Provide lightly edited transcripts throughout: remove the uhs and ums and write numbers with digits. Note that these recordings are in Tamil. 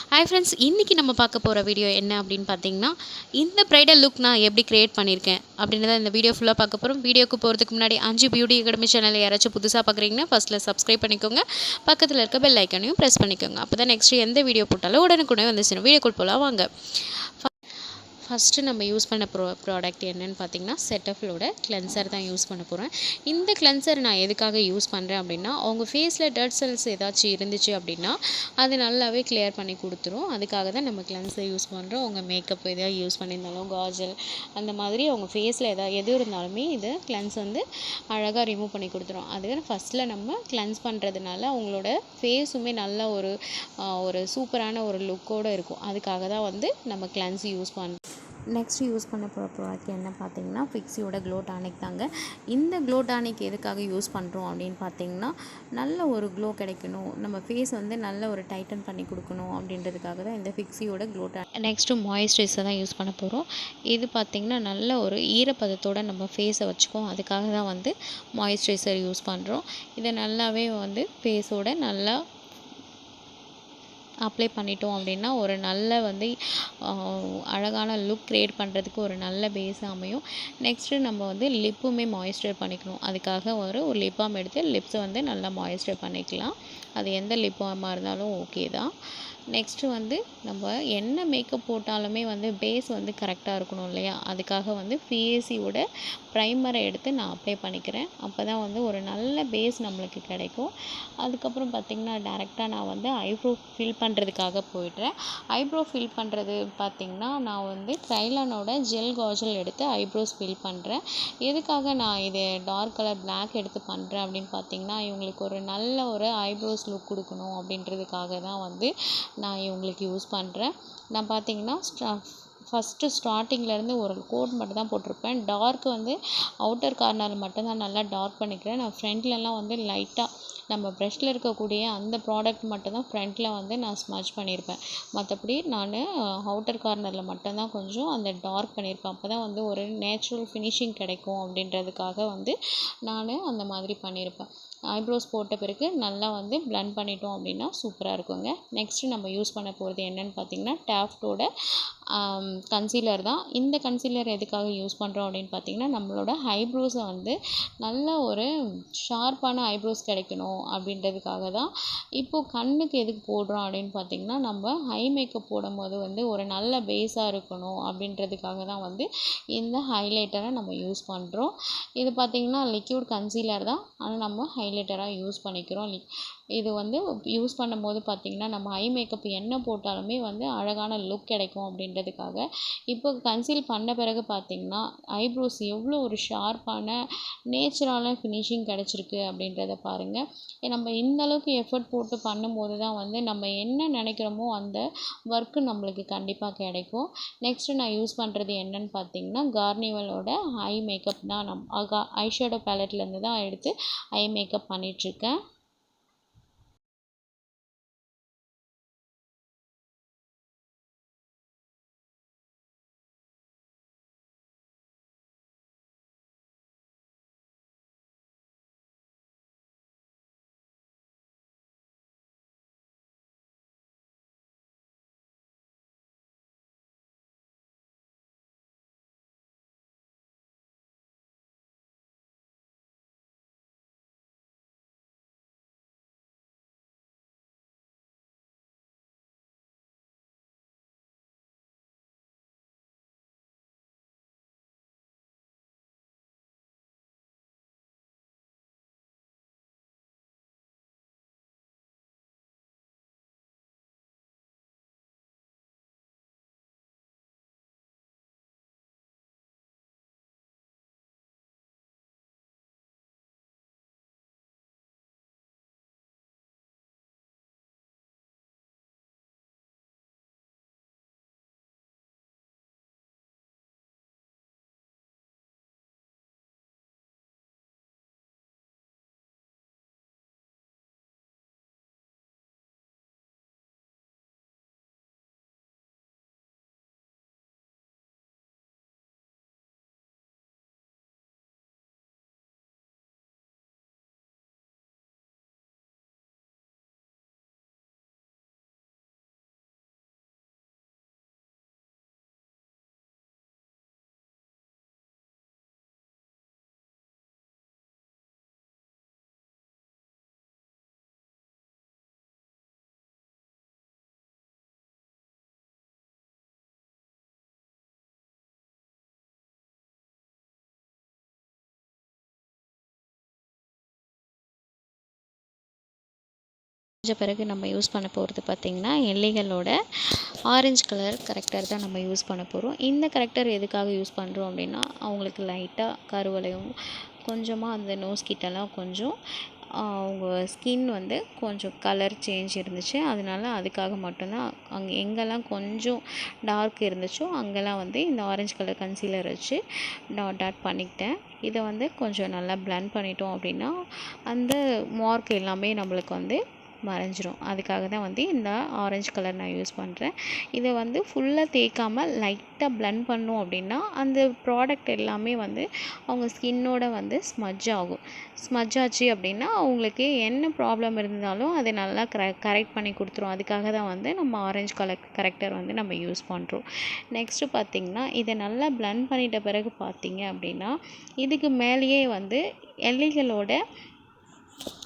ஹாய் ஃப்ரெண்ட்ஸ், இன்றைக்கி நம்ம பார்க்க போகிற வீடியோ என்ன அப்படின்னு பார்த்தீங்கன்னா, இந்த ப்ரைடல் லுக் நான் எப்படி க்ரியேட் பண்ணியிருக்கேன் அப்படின்றத இந்த வீடியோ ஃபுல்லாக பார்க்க போகிறோம். வீடியோக்கு போகிறதுக்கு முன்னாடி 5 பியூட்டி அகாடமி சேனலை யாராச்சும் புதுசாக பார்க்குறீங்கன்னா ஃபஸ்ட்டில் சப்ஸ்கிரைப் பண்ணிக்கோங்க. பக்கத்தில் இருக்க பெல் ஐக்கனையும் ப்ரெஸ் பண்ணிக்கோங்க. அப்போ தான் நெக்ஸ்ட்டு எந்த வீடியோ போட்டாலும் உடனுக்குடனே வந்து சேரும். வீடியோக்குள் போகலாம் வாங்க. ஃபஸ்ட்டு நம்ம யூஸ் பண்ண ப்ராடக்ட் என்னென்னு பார்த்தீங்கன்னா, செட்டஃபிலோட கிளென்சர் தான் யூஸ் பண்ண போகிறேன். இந்த கிளென்சர் நான் எதுக்காக யூஸ் பண்ணுறேன் அப்படின்னா, உங்கள் ஃபேஸில் டர்ட் செல்ஸ் ஏதாச்சும் இருந்துச்சு அப்படின்னா அது நல்லாவே கிளியர் பண்ணி கொடுத்துரும். அதுக்காக தான் நம்ம கிளென்சர் யூஸ் பண்ணுறோம். உங்கள் மேக்கப் எதாவது யூஸ் பண்ணியிருந்தாலும் காஜல் அந்த மாதிரி உங்கள் ஃபேஸில் எது இருந்தாலுமே இது கிளென்ஸ் வந்து அழகாக ரிமூவ் பண்ணி கொடுத்துரும். அது ஃபஸ்ட்டில் நம்ம கிளென்ஸ் பண்ணுறதுனால அவங்களோட ஃபேஸுமே நல்ல ஒரு சூப்பரான ஒரு லுக்கோடு இருக்கும். அதுக்காக தான் வந்து நம்ம கிளென்ஸ் யூஸ் பண்ணுறோம். நெக்ஸ்ட் யூஸ் பண்ண போகிற ப்ராடக்ட் என்ன பார்த்தீங்கன்னா, ஃபிக்ஸியோட க்ளோ டானிக் தாங்க. இந்த க்ளோ டானிக் எதுக்காக யூஸ் பண்ணுறோம் அப்படின்னு பார்த்தீங்கன்னா, நல்ல ஒரு க்ளோ கிடைக்கணும், நம்ம ஃபேஸ் வந்து நல்ல ஒரு டைட்டன் பண்ணி கொடுக்கணும் அப்படின்றதுக்காக தான் இந்த ஃபிக்ஸியோட க்ளோ டானிக். நெக்ஸ்ட்டு மாய்ஸ்சரைசர் தான் யூஸ் பண்ண போகிறோம். இது பார்த்திங்கன்னா நல்ல ஒரு ஈரப்பதத்தோடு நம்ம ஃபேஸை வச்சுக்கோம். அதுக்காக தான் வந்து மாய்ஸ்சரைசர் யூஸ் பண்ணுறோம். இதை நல்லாவே வந்து ஃபேஸோட நல்லா அப்ளை பண்ணிட்டோம் அப்படின்னா ஒரு நல்ல வந்து அழகான லுக் க்ரியேட் பண்ணுறதுக்கு ஒரு நல்ல பேஸ் அமையும். நெக்ஸ்ட்டு நம்ம வந்து லிப்புமே மாய்ஸ்சர் பண்ணிக்கணும். அதுக்காக ஒரு லிப் பாம் எடுத்து லிப்ஸை வந்து நல்லா மாய்ஸ்சர் பண்ணிக்கலாம். அது எந்த லிப் பாமாக இருந்தாலும் ஓகே தான். நெக்ஸ்ட்டு வந்து நம்ம என்ன மேக்கப் போட்டாலுமே வந்து பேஸ் வந்து கரெக்டாக இருக்கணும் இல்லையா? அதுக்காக வந்து பிஎஸ்சியோட ப்ரைமரை எடுத்து நான் அப்ளை பண்ணிக்கிறேன். அப்போ தான் வந்து ஒரு நல்ல பேஸ் நம்மளுக்கு கிடைக்கும். அதுக்கப்புறம் பார்த்திங்கன்னா டேரெக்டாக நான் வந்து ஐப்ரோ ஃபில் பண்ணுறதுக்காக போய்ட்றேன். ஐப்ரோ ஃபில் பண்ணுறது பார்த்திங்கன்னா, நான் வந்து க்ரைலானோட ஜெல் காஜல் எடுத்து ஐப்ரோஸ் ஃபில் பண்ணுறேன். எதுக்காக நான் இது டார்க் கலர் பிளாக் எடுத்து பண்ணுறேன் அப்படின்னு பார்த்திங்கன்னா, இவங்களுக்கு ஒரு நல்ல ஒரு ஐப்ரோஸ் லுக் கொடுக்கணும் அப்படின்றதுக்காக தான் வந்து நான் இவங்களுக்கு யூஸ் பண்ணுறேன். நான் பார்த்திங்கன்னா ஃபஸ்ட்டு ஸ்டார்டிங்லேருந்து ஒரு கோட் மட்டும் தான் போட்டிருப்பேன். டார்க் வந்து அவுட்டர் கார்னர் மட்டும்தான் நல்லா டார்க் பண்ணிக்கிறேன். நான் ஃப்ரண்ட்லலாம் வந்து லைட்டாக நம்ம ப்ரஷ்ஷில் இருக்கக்கூடிய அந்த ப்ராடக்ட் மட்டும்தான் ஃப்ரண்ட்டில் வந்து நான் ஸ்மட்ச் பண்ணியிருப்பேன். மற்றபடி நான் அவுட்டர் கார்னரில் மட்டும்தான் கொஞ்சம் அந்த டார்க் பண்ணியிருப்பேன். அப்போ தான் வந்து ஒரு நேச்சுரல் ஃபினிஷிங் கிடைக்கும் அப்படின்றதுக்காக வந்து நான் அந்த மாதிரி பண்ணியிருப்பேன். ஐப்ரோஸ் போட்ட பிறகு நல்லா வந்து பிளெண்ட் பண்ணிட்டோம் அப்படின்னா சூப்பராக இருக்குங்க. நெக்ஸ்ட்டு நம்ம யூஸ் பண்ண போகிறது என்னென்னு பார்த்திங்கன்னா, டாஃப்டோட கன்சீலர் தான். இந்த கன்சீலர் எதுக்காக யூஸ் பண்ணுறோம் அப்படின்னு பார்த்திங்கன்னா, நம்மளோட ஐப்ரோஸை வந்து நல்ல ஒரு ஷார்ப்பான ஐப்ரோஸ் கிடைக்கணும் அப்படின்றதுக்காக தான். இப்போது கண்ணுக்கு எதுக்கு போடுறோம் அப்படின்னு பார்த்திங்கன்னா, நம்ம ஐ மேக்கப் போடும்போது வந்து ஒரு நல்ல பேஸாக இருக்கணும் அப்படின்றதுக்காக தான் வந்து இந்த ஹைலைட்டரை நம்ம யூஸ் பண்ணுறோம். இது பார்த்திங்கன்னா லிக்யூட் கன்சீலர் தான், ஆனால் நம்ம ஹைலைட்டராக யூஸ் பண்ணிக்கிறோம். இது வந்து யூஸ் பண்ணும்போது பார்த்திங்கன்னா, நம்ம ஐ மேக்கப் என்ன போட்டாலுமே வந்து அழகான லுக் கிடைக்கும் அப்படின்றதுக்காக. இப்போ கன்சீல் பண்ண பிறகு பார்த்திங்கன்னா, ஐப்ரோஸ் எவ்வளோ ஒரு ஷார்ப்பான நேச்சுரலான ஃபினிஷிங் கிடச்சிருக்கு அப்படின்றத பாருங்கள். நம்ம இந்தளவுக்கு எஃபர்ட் போட்டு பண்ணும்போது தான் வந்து நம்ம என்ன நினைக்கிறோமோ அந்த ஒர்க்கு நம்மளுக்கு கண்டிப்பாக கிடைக்கும். நெக்ஸ்ட்டு நான் யூஸ் பண்ணுறது என்னென்னு பார்த்திங்கன்னா, கார்னிவலோட ஐ மேக்கப் தான். ஐ ஷேடோ பேலட்லேருந்து தான் எடுத்து ஐ மேக்கப் பண்ணிகிட்ருக்கேன். பிறகு நம்ம யூஸ் பண்ண போகிறது பார்த்திங்கன்னா எல்லைகளோட ஆரஞ்சு கலர் கரெக்டர் தான் நம்ம யூஸ் பண்ண போகிறோம். இந்த கரெக்டர் எதுக்காக யூஸ் பண்ணுறோம் அப்படின்னா, அவங்களுக்கு லைட்டாக கருவளையும் கொஞ்சமாக அந்த நோஸ் கிட்டலாம் கொஞ்சம் அவங்க ஸ்கின் வந்து கொஞ்சம் கலர் சேஞ்ச் இருந்துச்சு. அதனால அதுக்காக மட்டும்தான் அங்கே எங்கெல்லாம் கொஞ்சம் டார்க் இருந்துச்சோ அங்கெல்லாம் வந்து இந்த ஆரஞ்சு கலர் கன்சீலர் வச்சு டாட் பண்ணிக்கிட்டேன். இதை வந்து கொஞ்சம் நல்லா பிளெண்ட் பண்ணிட்டோம் அப்படின்னா அந்த மார்க் எல்லாமே நம்மளுக்கு வந்து மறைஞ்சிரும். அதுக்காக தான் வந்து இந்த ஆரஞ்சு கலர் நான் யூஸ் பண்ணுறேன். இதை வந்து ஃபுல்லாக தேய்க்காமல் லைட்டாக பிளெண்ட் பண்ணோம் அப்படின்னா அந்த ப்ராடக்ட் எல்லாமே வந்து அவங்க ஸ்கின்னோட வந்து ஸ்மட்ஜ் ஆகும். ஸ்மட்ஜ் ஆச்சு அப்படின்னா அவங்களுக்கு என்ன ப்ராப்ளம் இருந்தாலும் அதை நல்லா கரெக்ட் பண்ணி கொடுத்துரும். அதுக்காக தான் வந்து நம்ம ஆரஞ்சு கலர் கரெக்டர் வந்து நம்ம யூஸ் பண்ணுறோம். நெக்ஸ்ட்டு பார்த்திங்கன்னா இதை நல்லா பிளெண்ட் பண்ணிட்ட பிறகு பார்த்திங்க அப்படின்னா இதுக்கு மேலேயே வந்து எல்லைகளோட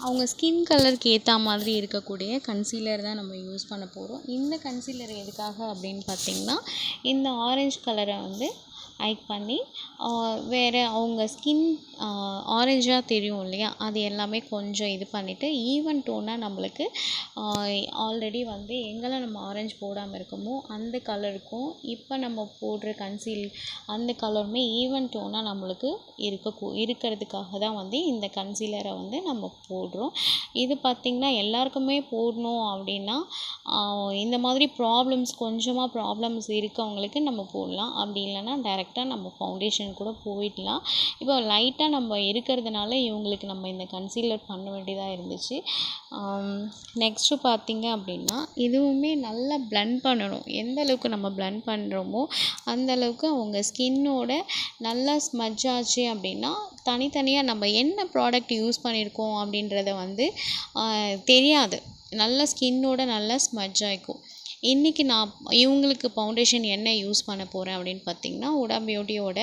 அவங்க ஸ்கின் கலருக்கு ஏற்ற மாதிரி இருக்கக்கூடிய கன்சீலர் தான் நம்ம யூஸ் பண்ண போகிறோம். இந்த கன்சீலர் எதுக்காக அப்படின்னு பார்த்திங்கன்னா இந்த ஆரஞ்சு கலரை வந்து ஹைட் பண்ணி வேறு அவங்க ஸ்கின் ஆரஞ்சாக தெரியும் இல்லையா, அது எல்லாமே கொஞ்சம் இது பண்ணிவிட்டு ஈவன் டோனாக நம்மளுக்கு ஆல்ரெடி வந்து எங்கெல்லாம் நம்ம ஆரஞ்சு போடாமல் இருக்கோமோ அந்த கலருக்கும் இப்போ நம்ம போடுற அந்த கலருமே ஈவன் டோனாக நம்மளுக்கு இருக்கிறதுக்காக தான் வந்து இந்த கன்சீலரை வந்து நம்ம போடுறோம். இது பார்த்திங்கன்னா எல்லாருக்குமே போடணும் அப்படின்னா இந்த மாதிரி கொஞ்சமாக ப்ராப்ளம்ஸ் இருக்கவங்களுக்கு நம்ம போடலாம். அப்படி இல்லைன்னா டைரெக்டாக நம்ம ஃபவுண்டேஷன் கூட போயிடலாம். இப்போ லைட்டாக நம்ம இருக்கிறதுனால இவங்களுக்கு நம்ம இந்த கன்சீலர் பண்ண வேண்டியதாக இருந்துச்சு. நெக்ஸ்ட்டு பார்த்திங்க அப்படின்னா இதுவுமே நல்லா பிளெண்ட் பண்ணணும். எந்த அளவுக்கு நம்ம பிளெண்ட் பண்ணுறோமோ அந்தளவுக்கு அவங்க ஸ்கின்னோட நல்லா ஸ்மட்ஜ் ஆச்சு அப்படின்னா தனித்தனியாக நம்ம என்ன ப்ராடக்ட் யூஸ் பண்ணியிருக்கோம் அப்படின்றத வந்து தெரியாது. நல்ல ஸ்கின்னோட நல்லா ஸ்மட்ஜ் ஆகிக்கும். இன்றைக்கி நான் இவங்களுக்கு ஃபவுண்டேஷன் என்ன யூஸ் பண்ண போகிறேன் அப்படின்னு பார்த்திங்கன்னா உடா பியூட்டியோட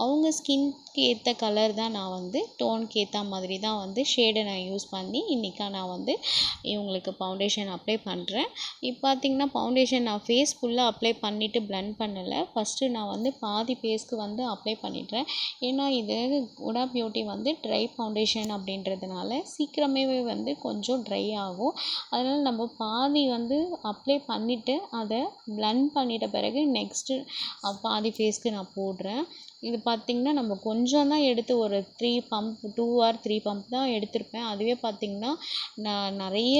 அவங்க ஸ்கின்க்கு ஏற்ற கலர் தான் நான் வந்து டோனுக்கு ஏற்ற மாதிரி தான் வந்து ஷேடை நான் யூஸ் பண்ணி இன்றைக்கா நான் வந்து இவங்களுக்கு ஃபவுண்டேஷன் அப்ளை பண்ணுறேன். இப்போ பார்த்திங்கன்னா ஃபவுண்டேஷன் நான் ஃபேஸ் ஃபுல்லாக அப்ளை பண்ணிவிட்டு பிளெண்ட் பண்ணலை. ஃபஸ்ட்டு நான் வந்து பாதி ஃபேஸ்க்கு வந்து அப்ளை பண்ணிடுறேன். ஏன்னா இது உடா பியூட்டி வந்து ட்ரை ஃபவுண்டேஷன் அப்படின்றதுனால சீக்கிரமே வந்து கொஞ்சம் ட்ரை ஆகும். அதனால் நம்ம பாதி வந்து அப்ளை பண்ணிவிட்டு அதை பிளெண்ட் பண்ணிட்ட பிறகு நெக்ஸ்ட்டு பாதி ஃபேஸ்க்கு நான் போடுறேன். இது பார்த்திங்கன்னா நம்ம கொஞ்சம் தான் எடுத்து ஒரு 2 or 3 பம்ப் தான் எடுத்திருப்பேன். அதுவே பார்த்திங்கன்னா நான் நிறைய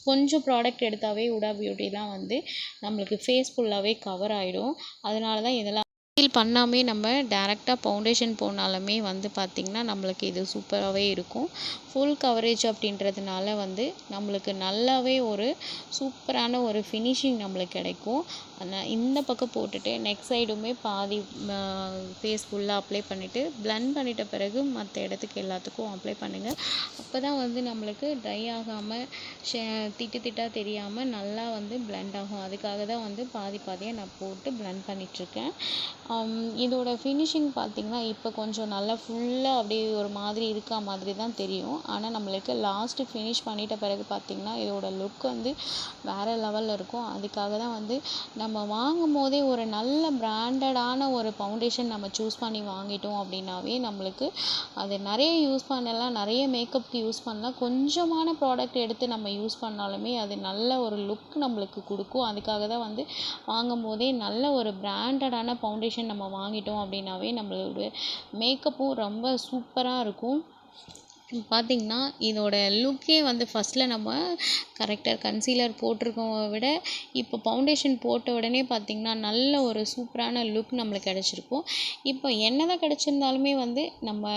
கொஞ்சம் ப்ராடக்ட் எடுத்தாவே உடா பியூட்டிலாம் வந்து நம்மளுக்கு ஃபேஸ் ஃபுல்லாகவே கவர் ஆகிடும். அதனால தான் இதெல்லாம் ஃபீல் பண்ணாமே நம்ம டேரெக்டாக ஃபவுண்டேஷன் போனாலுமே வந்து பார்த்திங்கன்னா நம்மளுக்கு இது சூப்பராகவே இருக்கும். ஃபுல் கவரேஜ் அப்படின்றதுனால வந்து நம்மளுக்கு நல்லாவே ஒரு சூப்பரான ஒரு ஃபினிஷிங் நம்மளுக்கு கிடைக்கும். ஆனால் இந்த பக்கம் போட்டுட்டு நெக்ஸ்ட் சைடுமே பாதி ஃபேஸ் ஃபுல்லாக அப்ளை பண்ணிவிட்டு பிளெண்ட் பண்ணிட்ட பிறகு மற்ற இடத்துக்கு எல்லாத்துக்கும் அப்ளை பண்ணுங்கள். அப்போ தான் வந்து நம்மளுக்கு ட்ரை ஆகாமல் திட்டாக தெரியாமல் நல்லா வந்து பிளெண்ட் ஆகும். அதுக்காக தான் வந்து பாதியாக நான் போட்டு பிளெண்ட் பண்ணிகிட்ருக்கேன். இதோட ஃபினிஷிங் பார்த்திங்கன்னா இப்போ கொஞ்சம் நல்லா ஃபுல்லாக அப்படியே ஒரு மாதிரி இருக்கா மாதிரி தான் தெரியும். ஆனால் நம்மளுக்கு லாஸ்ட்டு ஃபினிஷ் பண்ணிட்ட பிறகு பார்த்திங்கன்னா இதோட லுக் வந்து வேறு லெவலில் இருக்கும். அதுக்காக தான் வந்து நம்ம வாங்கும் போதே ஒரு நல்ல பிராண்டடான ஒரு ஃபவுண்டேஷன் நம்ம சூஸ் பண்ணி வாங்கிட்டோம் அப்படின்னாவே நம்மளுக்கு அது நிறைய யூஸ் பண்ணலாம், நிறைய மேக்கப்புக்கு யூஸ் பண்ணலாம். கொஞ்சமான ப்ராடக்ட் எடுத்து நம்ம யூஸ் பண்ணாலுமே அது நல்ல ஒரு லுக் நம்மளுக்கு கொடுக்கும். அதுக்காக தான் வந்து வாங்கும் போதே நல்ல ஒரு பிராண்டடான ஃபவுண்டேஷன் நம்ம வாங்கிட்டோம் அப்படின்னாவே நம்மளோட மேக்கப்பும் ரொம்ப சூப்பராக இருக்கும். பார்த்திங்கன்னா இதோட லுக்கே வந்து ஃபஸ்ட்டில் நம்ம கரெக்டாக கன்சீலர் போட்டிருக்கோம் விட இப்போ ஃபவுண்டேஷன் போட்ட உடனே பார்த்திங்கன்னா நல்ல ஒரு சூப்பரான லுக் நம்மளுக்கு கிடச்சிருக்கும். இப்போ என்ன தான் கிடச்சிருந்தாலுமே வந்து நம்ம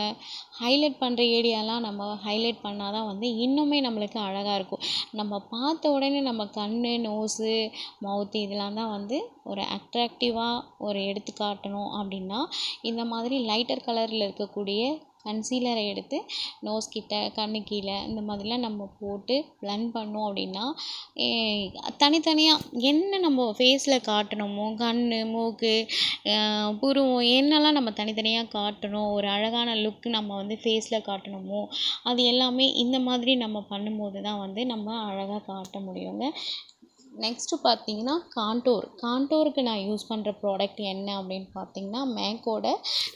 ஹைலைட் பண்ணுற ஏரியாலாம் நம்ம ஹைலைட் பண்ணால் தான் வந்து இன்னுமே நம்மளுக்கு அழகாக இருக்கும். நம்ம பார்த்த உடனே நம்ம கண், நோஸு, மவுத்து இதெல்லாம் தான் வந்து ஒரு அட்ராக்டிவாக ஒரு எடுத்து காட்டணும் அப்படின்னா இந்த மாதிரி லைட்டர் கலரில் இருக்கக்கூடிய கன்சீலரை எடுத்து நோஸ் கிட்ட, கண்ணு கீழே இந்த மாதிரிலாம் நம்ம போட்டு பிளெண்ட் பண்ணோம் அப்படின்னா தனித்தனியாக என்ன நம்ம ஃபேஸில் காட்டணுமோ கண், மூக்கு, புருவம் என்னெல்லாம் நம்ம தனித்தனியாக காட்டணும், ஒரு அழகான லுக் நம்ம வந்து ஃபேஸில் காட்டணுமோ அது எல்லாமே இந்த மாதிரி நம்ம பண்ணும்போது தான் வந்து நம்ம அழகாக காட்ட முடியுங்க. நெக்ஸ்ட்டு பார்த்தீங்கன்னா கான்டோருக்கு நான் யூஸ் பண்ணுற ப்ராடக்ட் என்ன அப்படின்னு பார்த்தீங்கன்னா, மேக்கோட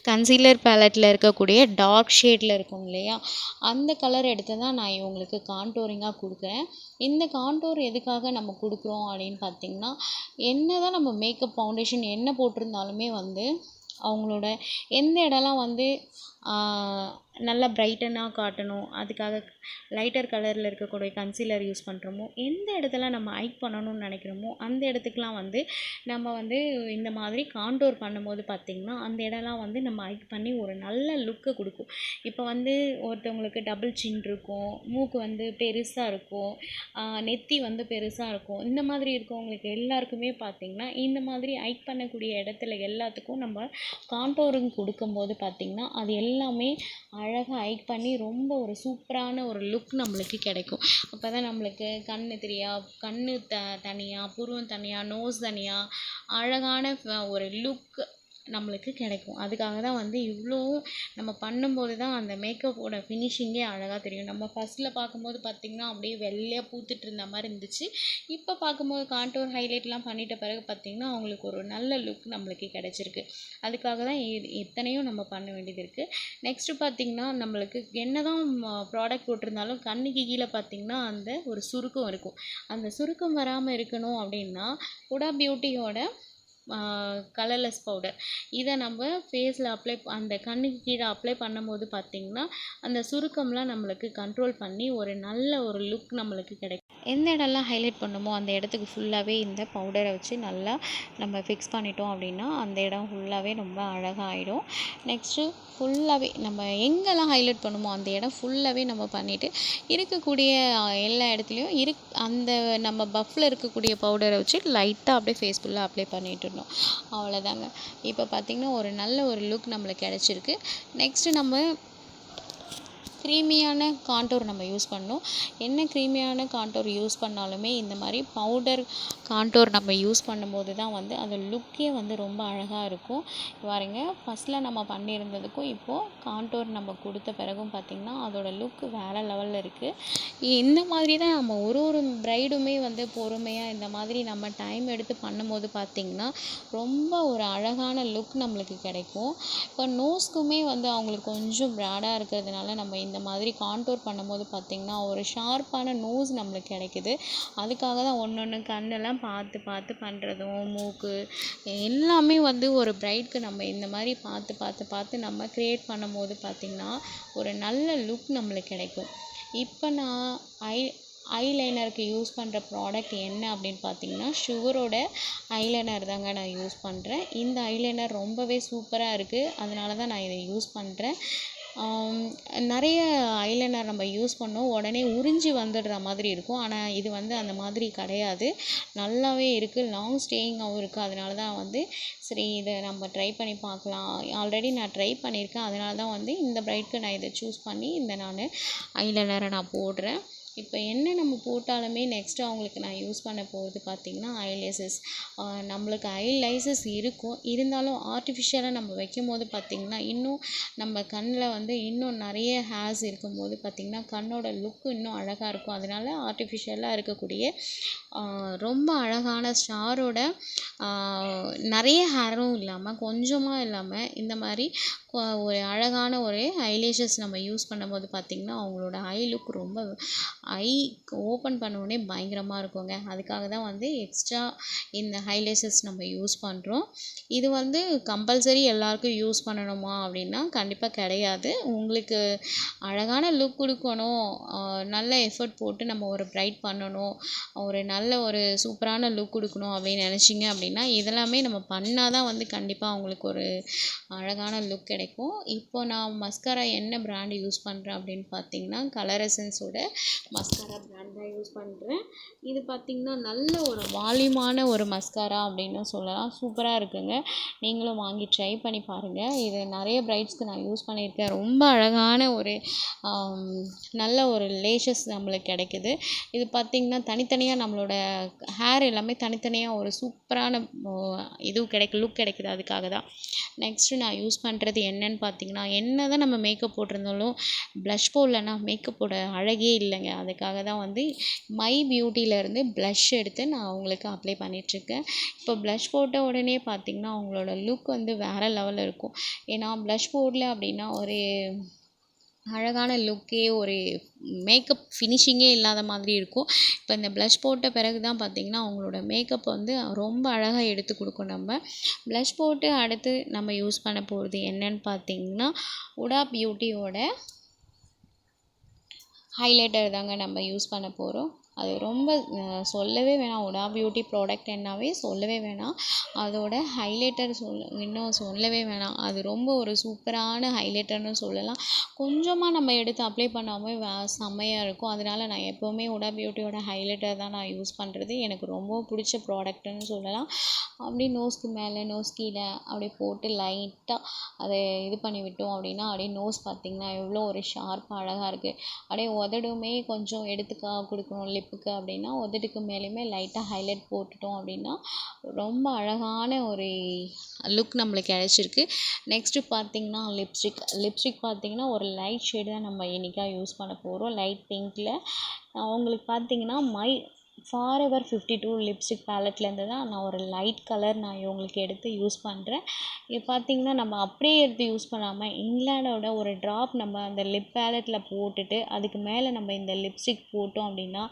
கன்சீலர் பேலட்டில் இருக்கக்கூடிய டார்க் ஷேடில் இருக்கும் இல்லையா, அந்த கலர் எடுத்து தான் நான் இவங்களுக்கு கான்டோரிங்காக கொடுக்குறேன். இந்த கான்டோர் எதுக்காக நம்ம கொடுக்குறோம் அப்படின்னு பார்த்தீங்கன்னா, என்ன தான் நம்ம மேக்கப் ஃபவுண்டேஷன் என்ன போட்டிருந்தாலுமே வந்து அவங்களோட எந்த இடம்லாம் வந்து நல்லா பிரைட்டனாக காட்டணும், அதுக்காக லைட்டர் கலரில் இருக்கக்கூடிய கன்சீலர் யூஸ் பண்ணுறோமோ, எந்த இடத்துல நம்ம ஹைட் பண்ணணும்னு நினைக்கிறோமோ அந்த இடத்துக்குலாம் வந்து நம்ம வந்து இந்த மாதிரி கான்டோர் பண்ணும்போது பார்த்திங்கன்னா, அந்த இடம்லாம் வந்து நம்ம ஹைட் பண்ணி ஒரு நல்ல லுக்கை கொடுக்கும். இப்போ வந்து ஒருத்தவங்களுக்கு டபுள் சின் இருக்கும், மூக்கு வந்து பெருசாக இருக்கும், நெத்தி வந்து பெருசாக இருக்கும். இந்த மாதிரி இருக்கவங்களுக்கு எல்லாருக்குமே பார்த்திங்கன்னா, இந்த மாதிரி ஹைட் பண்ணக்கூடிய இடத்துல எல்லாத்துக்கும் நம்ம கான்டோரிங் கொடுக்கும்போது பார்த்திங்கன்னா, அது எல்லாமே அழகாக ஹைட் பண்ணி ரொம்ப ஒரு சூப்பரான ஒரு லுக் நம்மளுக்கு கிடைக்கும். அப்போ தான் நம்மளுக்கு கண்ணு தனியாக, புருவம் தனியாக, நோஸ் தனியாக அழகான ஒரு லுக் நம்மளுக்கு கிடைக்கும். அதுக்காக தான் வந்து இவ்வளோவும் நம்ம பண்ணும்போது தான் அந்த மேக்கப்போட ஃபினிஷிங்கே அழகாக தெரியும். நம்ம ஃபஸ்ட்டில் பார்க்கும்போது பார்த்திங்கன்னா அப்படியே வெள்ளையாக பூத்துட்டு இருந்த மாதிரி இருந்துச்சு. இப்போ பார்க்கும்போது கான்டோர் ஹைலைட்லாம் பண்ணிட்ட பிறகு பார்த்திங்கன்னா அவங்களுக்கு ஒரு நல்ல லுக் நம்மளுக்கு கிடைச்சிருக்கு. அதுக்காக தான் எத்தனையும் நம்ம பண்ண வேண்டியது இருக்குது. நெக்ஸ்ட்டு பார்த்திங்கன்னா, நம்மளுக்கு என்ன தான் ப்ராடக்ட் போட்டிருந்தாலும் கண்ணுக்கு கீழே பார்த்திங்கன்னா அந்த ஒரு சுருக்கம் இருக்கும். அந்த சுருக்கம் வராமல் இருக்கணும் அப்படின்னா ஹுடா பியூட்டியோட கலர்லெஸ் பவுடர் இதை நம்ம ஃபேஸில் அந்த கண்ணுக்கு கீழே அப்ளை பண்ணும்போது பார்த்திங்கன்னா அந்த சுருக்கம்லாம் நம்மளுக்கு கண்ட்ரோல் பண்ணி ஒரு நல்ல ஒரு லுக் நம்மளுக்கு கிடைக்கும். எந்த இடம்லாம் ஹைலைட் பண்ணுமோ அந்த இடத்துக்கு ஃபுல்லாகவே இந்த பவுடரை வச்சு நல்லா நம்ம ஃபிக்ஸ் பண்ணிட்டோம் அப்படின்னா அந்த இடம் ஃபுல்லாகவே ரொம்ப அழகாக ஆகிடும். நெக்ஸ்ட்டு ஃபுல்லாகவே நம்ம எங்கெல்லாம் ஹைலைட் பண்ணுமோ அந்த இடம் ஃபுல்லாகவே நம்ம பண்ணிவிட்டு இருக்கக்கூடிய எல்லா இடத்துலையும் அந்த நம்ம பஃப்பில் இருக்கக்கூடிய பவுடரை வச்சு லைட்டாக அப்படியே ஃபேஸ் ஃபுல்லாக அப்ளை பண்ணிட்டுருந்தோம். அவ்வளோதாங்க. இப்போ பார்த்திங்கன்னா ஒரு நல்ல ஒரு லுக் நம்மளுக்கு கிடச்சிருக்கு. நெக்ஸ்ட்டு நம்ம க்ரீமியான கான்டோர் நம்ம யூஸ் பண்ணணும். என்ன க்ரீமியான கான்டோர் யூஸ் பண்ணாலுமே இந்த மாதிரி பவுடர் கான்டோர் நம்ம யூஸ் பண்ணும்போது தான் வந்து அந்த லுக்கே வந்து ரொம்ப அழகாக இருக்கும். பாருங்க, ஃபஸ்ட்டில் நம்ம பண்ணியிருந்ததுக்கும் இப்போது கான்டோர் நம்ம கொடுத்த பிறகும் பார்த்திங்கன்னா அதோடய லுக் வேறு லெவலில் இருக்குது. இந்த மாதிரி தான் நம்ம ஒரு ப்ரைடுமே வந்து பொறுமையாக இந்த மாதிரி நம்ம டைம் எடுத்து பண்ணும்போது பார்த்திங்கன்னா ரொம்ப ஒரு அழகான லுக் நம்மளுக்கு கிடைக்கும். இப்போ நோஸ்க்குமே வந்து அவங்களுக்கு கொஞ்சம் ப்ராடாக இருக்கிறதுனால நம்ம இந்த மாதிரி கான்டோர் பண்ணும்போது பார்த்திங்கன்னா ஒரு ஷார்ப்பான நோஸ் நம்மளுக்கு கிடைக்குது. அதுக்காக தான் ஒன்று கண்ணெல்லாம் பார்த்து பண்ணுறதும், மூக்கு எல்லாமே வந்து ஒரு ப்ரைட்க்கு நம்ம இந்த மாதிரி பார்த்து நம்ம க்ரியேட் பண்ணும்போது பார்த்திங்கன்னா ஒரு நல்ல லுக் நம்மளுக்கு கிடைக்கும். இப்போ நான் ஐலைனருக்கு யூஸ் பண்ணுற ப்ராடக்ட் என்ன அப்படின்னு பார்த்தீங்கன்னா, ஷுகரோட ஐலைனர் தாங்க நான் யூஸ் பண்ணுறேன். இந்த ஐலைனர் ரொம்பவே சூப்பராக இருக்குது. அதனால தான் நான் இதை யூஸ் பண்ணுறேன். நிறைய ஐலைனர் நம்ம யூஸ் பண்ணோம் உடனே உறிஞ்சி வந்துடுற மாதிரி இருக்கும். ஆனால் இது வந்து அந்த மாதிரி கிடையாது. நல்லாவே இருக்குது, லாங் ஸ்டேயிங்காகவும் இருக்குது. அதனால தான் வந்து சரி இதை நம்ம ட்ரை பண்ணி பார்க்கலாம். ஆல்ரெடி நான் ட்ரை பண்ணியிருக்கேன். அதனால தான் வந்து இந்த ப்ரைட்க்கு நான் இதை சூஸ் பண்ணி நான் ஐலைனரை நான் போடுறேன். இப்போ என்ன நம்ம போட்டாலுமே நெக்ஸ்ட்டு அவங்களுக்கு நான் யூஸ் பண்ண போகிறது பார்த்திங்கன்னா ஐலேசஸ். நம்மளுக்கு ஐலைசஸ் இருக்கும், இருந்தாலும் ஆர்டிஃபிஷியலாக நம்ம வைக்கும்போது பார்த்திங்கன்னா இன்னும் நம்ம கண்ணில் வந்து இன்னும் நிறைய ஹேர்ஸ் இருக்கும்போது பார்த்திங்கன்னா கண்ணோட லுக்கு இன்னும் அழகாக இருக்கும். அதனால ஆர்டிஃபிஷியலாக இருக்கக்கூடிய ரொம்ப அழகான ஸ்டாரோட நிறைய ஹேரும் இல்லாமல் கொஞ்சமாக இல்லாமல் இந்த மாதிரி ஒரு அழகான ஒரு ஐலேஷஸ் நம்ம யூஸ் பண்ணும்போது பார்த்திங்கன்னா அவங்களோட ஐ லுக் ரொம்ப ஐ ஓப்பன் பண்ணோடனே பயங்கரமாக இருக்குங்க. அதுக்காக தான் வந்து எக்ஸ்ட்ரா இந்த ஐலேஷஸ் நம்ம யூஸ் பண்ணுறோம். இது வந்து கம்பல்சரி எல்லாருக்கும் யூஸ் பண்ணணுமா அப்படின்னா கண்டிப்பாக கிடையாது. உங்களுக்கு அழகான லுக் கொடுக்கணும், நல்ல எஃபர்ட் போட்டு நம்ம ஒரு ப்ரைட் பண்ணணும், ஒரு நல்ல ஒரு சூப்பரான லுக் கொடுக்கணும் அப்படின்னு நினச்சிங்க அப்படின்னா இதெல்லாமே நம்ம பண்ணால் தான் வந்து கண்டிப்பாக அவங்களுக்கு ஒரு அழகான லுக் கிடைக்கும். இப்போ நான் மஸ்காரா என்ன பிராண்ட் யூஸ் பண்ணுறேன் அப்படின்னு பார்த்தீங்கன்னா கலர் எசன்ஸோட மஸ்காரா பிராண்ட் தான் யூஸ் பண்ணுறேன். இது பார்த்திங்கன்னா நல்ல ஒரு வால்யூமான ஒரு மஸ்காரா அப்படின்னு சொல்லலாம். சூப்பராக இருக்குங்க. நீங்களும் வாங்கி ட்ரை பண்ணி பாருங்கள். இது நிறைய பிரைட்ஸ்க்கு நான் யூஸ் பண்ணியிருக்கேன். ரொம்ப அழகான ஒரு நல்ல ஒரு லேஷஸ் நம்மளுக்கு கிடைக்குது. இது பார்த்திங்கன்னா தனித்தனியாக நம்மளோட ஹேர் எல்லாமே தனித்தனியாக ஒரு சூப்பரான லுக் கிடைக்குது. அதுக்காக தான். நெக்ஸ்ட்டு நான் யூஸ் பண்ணுறது என்னன்னு பார்த்தீங்கன்னா, என்ன தான் நம்ம மேக்கப் போட்டிருந்தாலும் ப்ளஷ் போடலன்னா மேக்கப்போட அழகே இல்லைங்க. அதுக்காக தான் வந்து மை பியூட்டிலேருந்து ப்ளஷ் எடுத்து நான் அவங்களுக்கு அப்ளை பண்ணிகிட்ருக்கேன். இப்போ ப்ளஷ் போட்ட உடனே பார்த்திங்கன்னா அவங்களோட லுக் வந்து வேறு லெவலில் இருக்கும். ஏன்னா ப்ளஷ் போடல அப்படின்னா ஒரு அழகான லுக்கே ஒரு மேக்கப் ஃபினிஷிங்கே இல்லாத மாதிரி இருக்கும். இப்போ இந்த ப்ளஷ் போட்ட பிறகு தான் பார்த்திங்கன்னா அவங்களோட மேக்கப் வந்து ரொம்ப அழகாக எடுத்து கொடுக்கும். நம்ம ப்ளஷ் போட்டு அடுத்து நம்ம யூஸ் பண்ண போகிறது என்னன்னு பார்த்திங்கன்னா உடா பியூட்டியோட ஹைலைட்டர் தாங்க நம்ம யூஸ் பண்ண போகிறோம். அது ரொம்ப சொல்லவே வேணாம். உடா பியூட்டி ப்ராடக்ட் என்னாவே சொல்லவே வேணாம். அதோட ஹைலைட்டர் இன்னும் சொல்லவே வேணாம். அது ரொம்ப ஒரு சூப்பரான ஹைலைட்டர்னு சொல்லலாம். கொஞ்சமாக நம்ம எடுத்து அப்ளை பண்ணாமல் செம்மையாக இருக்கும். அதனால நான் எப்போவுமே உடா பியூட்டியோட ஹைலைட்டர் தான் நான் யூஸ் பண்ணுறது. எனக்கு ரொம்ப பிடிச்ச ப்ராடக்ட்டுன்னு சொல்லலாம். அப்படியே நோஸ்க்கு மேலே நோஸ் கீழே அப்படியே போட்டு லைட்டாக அதை இது பண்ணி விட்டோம் அப்படின்னா அப்படியே நோஸ் பார்த்திங்கன்னா எவ்வளோ ஒரு ஷார்ப்பாக அழகாக இருக்குது. அப்படியே உதடுமே கொஞ்சம் எடுத்து கொடுக்கணும் லிப்புக்கு அப்படின்னா உதட்டுக்கு மேலேயுமே லைட்டாக ஹைலைட் போட்டுட்டோம் அப்படின்னா ரொம்ப அழகான ஒரு லுக் நம்மளுக்கு கிடச்சிருக்கு. நெக்ஸ்ட்டு பார்த்திங்கன்னா லிப்ஸ்டிக் பார்த்திங்கன்னா ஒரு லைட் ஷேடு தான் நம்ம இன்றைக்காக யூஸ் பண்ண போகிறோம். லைட் பிங்க்கில் அவங்களுக்கு பார்த்திங்கன்னா ஃபாரெவர் 52 லிப்ஸ்டிக் பேலட்லேருந்து தான் நான் ஒரு லைட் கலர் நான் இவங்களுக்கு எடுத்து யூஸ் பண்ணுறேன். இது பார்த்திங்கன்னா நம்ம அப்படியே எடுத்து யூஸ் பண்ணாமல் இங்கிலாண்டோட ஒரு ட்ராப் நம்ம அந்த லிப் பேலட்டில் போட்டுட்டு அதுக்கு மேலே நம்ம இந்த லிப்ஸ்டிக் போட்டோம் அப்படின்னா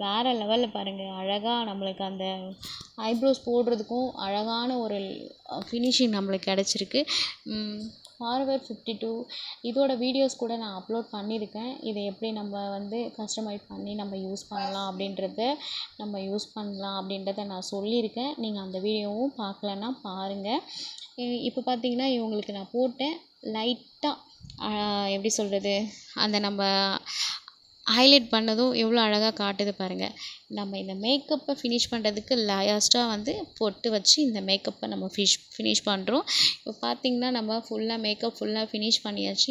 வேறு லெவலில் பாருங்கள் அழகாக நம்மளுக்கு அந்த ஐப்ரோஸ் போடுறதுக்கும் அழகான ஒரு ஃபினிஷிங் நம்மளுக்கு கிடச்சிருக்கு. ஃபாரெவர் 52 இதோட வீடியோஸ் கூட நான் அப்லோட் பண்ணியிருக்கேன். இதை எப்படி நம்ம வந்து கஸ்டமைஸ் பண்ணி நம்ம யூஸ் பண்ணலாம் அப்படின்றத நான் சொல்லியிருக்கேன். நீங்கள் அந்த வீடியோவும் பார்க்கலன்னா பாருங்கள். இப்போ பார்த்திங்கன்னா இவங்களுக்கு நான் போட்டேன். லைட்டாக எப்படி சொல்கிறது அந்த நம்ம ஹைலைட் பண்ணதும் எவ்வளோ அழகாக காட்டுது பாருங்கள். நம்ம இந்த மேக்கப்பை ஃபினிஷ் பண்ணுறதுக்கு லாஸ்ட்டாக வந்து பொட்டு வச்சு இந்த மேக்கப்பை நம்ம ஃபினிஷ் பண்ணுறோம். இப்போ பார்த்திங்கன்னா நம்ம ஃபுல்லாக ஃபினிஷ் பண்ணியாச்சு.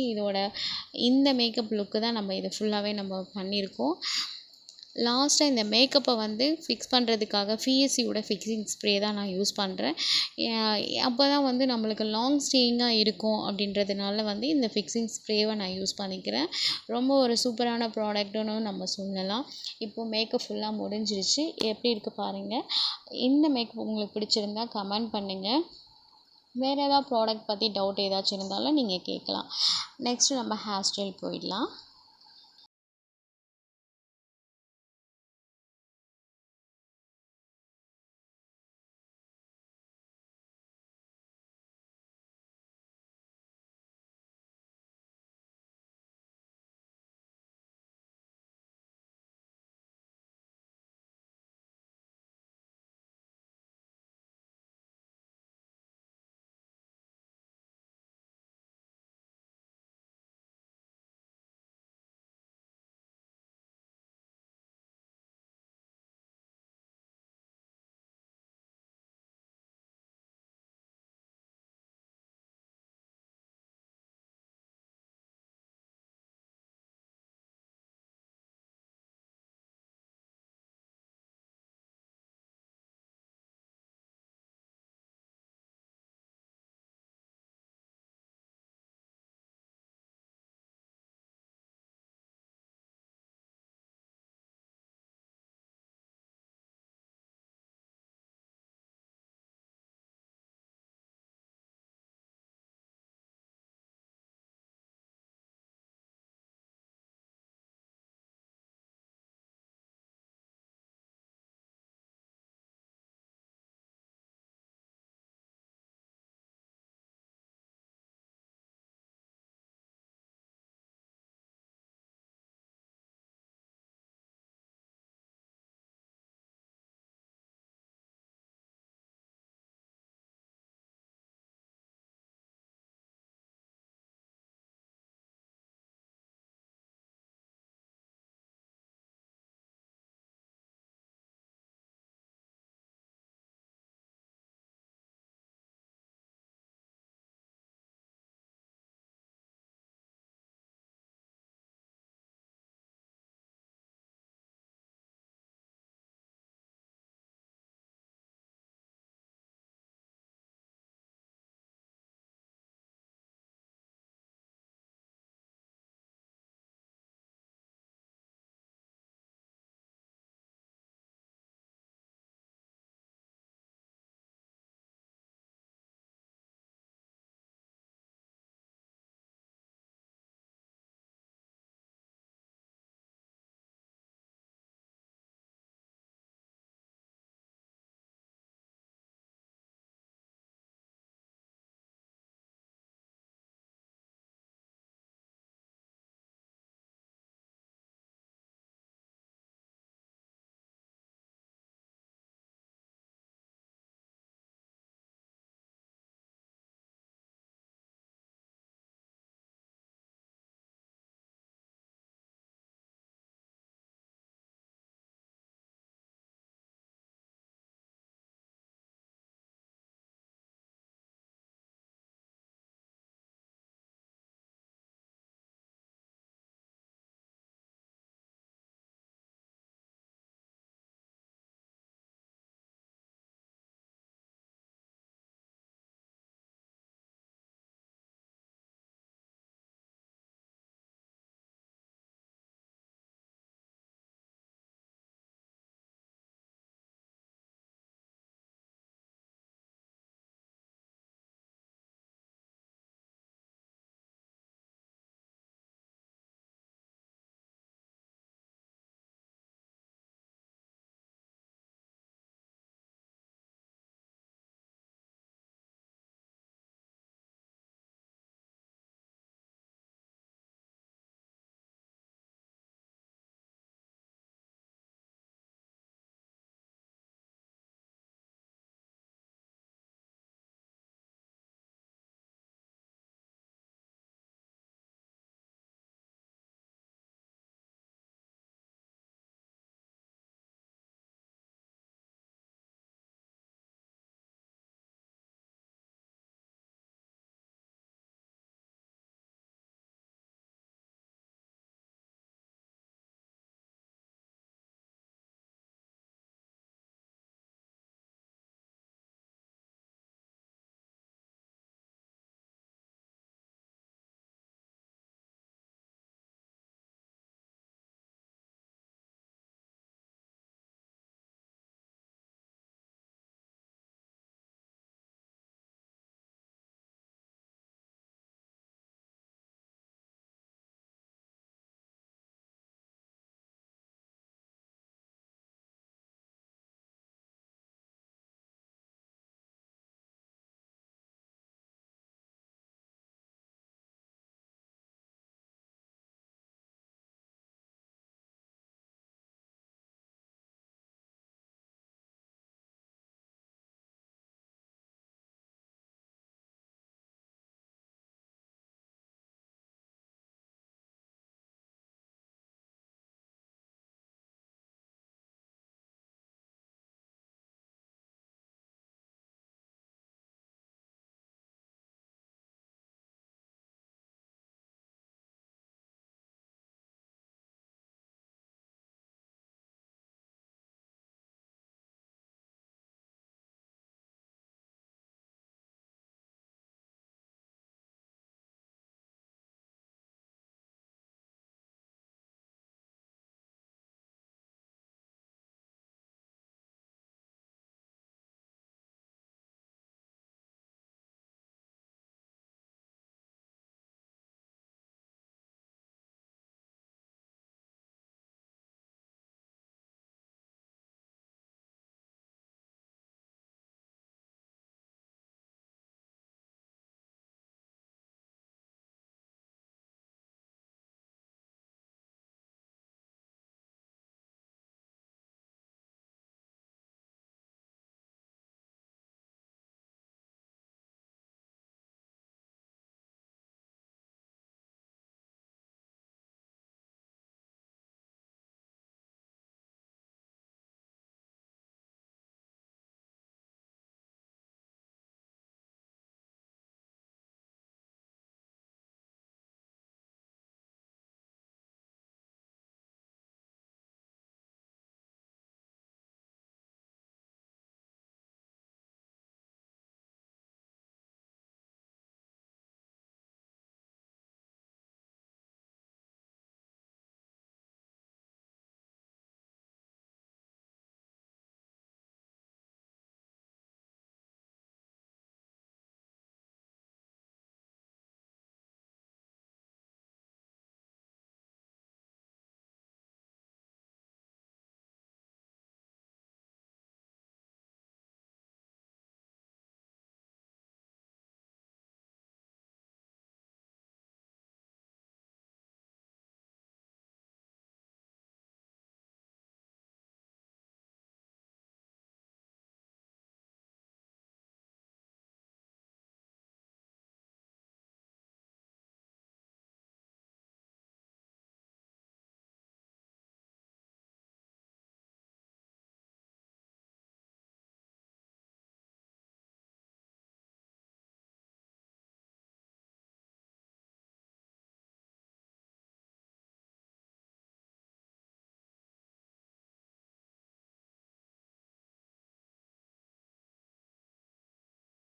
இந்த மேக்கப் லுக்கு தான் நம்ம இது ஃபுல்லாகவே நம்ம பண்ணியிருக்கோம். லாஸ்ட்டாக இந்த மேக்கப்பை வந்து ஃபிக்ஸ் பண்ணுறதுக்காக பிஎஸ்சியோட ஃபிக்ஸிங் ஸ்ப்ரே தான் நான் யூஸ் பண்ணுறேன். அப்போ தான் வந்து நம்மளுக்கு லாங் ஸ்டேயிங்காக இருக்கும் அப்படின்றதுனால வந்து இந்த ஃபிக்ஸிங் ஸ்ப்ரேவை நான் யூஸ் பண்ணிக்கிறேன். ரொம்ப ஒரு சூப்பரான ப்ராடக்ட்டுன்னு நம்ம சொல்லலாம். இப்போது மேக்கப் ஃபுல்லாக முடிஞ்சிருச்சு. எப்படி இருக்குது பாருங்கள். இந்த மேக்கப் உங்களுக்கு பிடிச்சிருந்தா கமெண்ட் பண்ணுங்கள். வேறு ஏதாவது ப்ராடக்ட் பற்றி டவுட் ஏதாச்சும் இருந்தாலும் நீங்கள் கேட்கலாம். நெக்ஸ்ட்டு நம்ம ஹேர் ஸ்டைல் போயிடலாம்.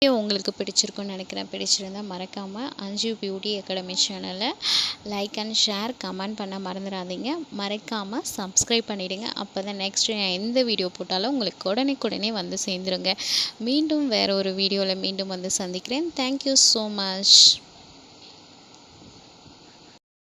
உங்களுக்கு பிடிச்சிருக்குன்னு நினைக்கிறேன். பிடிச்சிருந்தா மறக்காமல் அஞ்சு பியூட்டி அகாடமி சேனலை லைக் அண்ட் ஷேர் கமெண்ட் பண்ண மறந்துடாதீங்க. மறக்காமல் சப்ஸ்கிரைப் பண்ணிவிடுங்க. அப்போ தான் நெக்ஸ்ட்டு நான் எந்த வீடியோ போட்டாலும் உங்களுக்கு உடனே வந்து சேர்ந்துருங்க. மீண்டும் வேறு ஒரு வீடியோவில் மீண்டும் வந்து சந்திக்கிறேன். Thank you so much.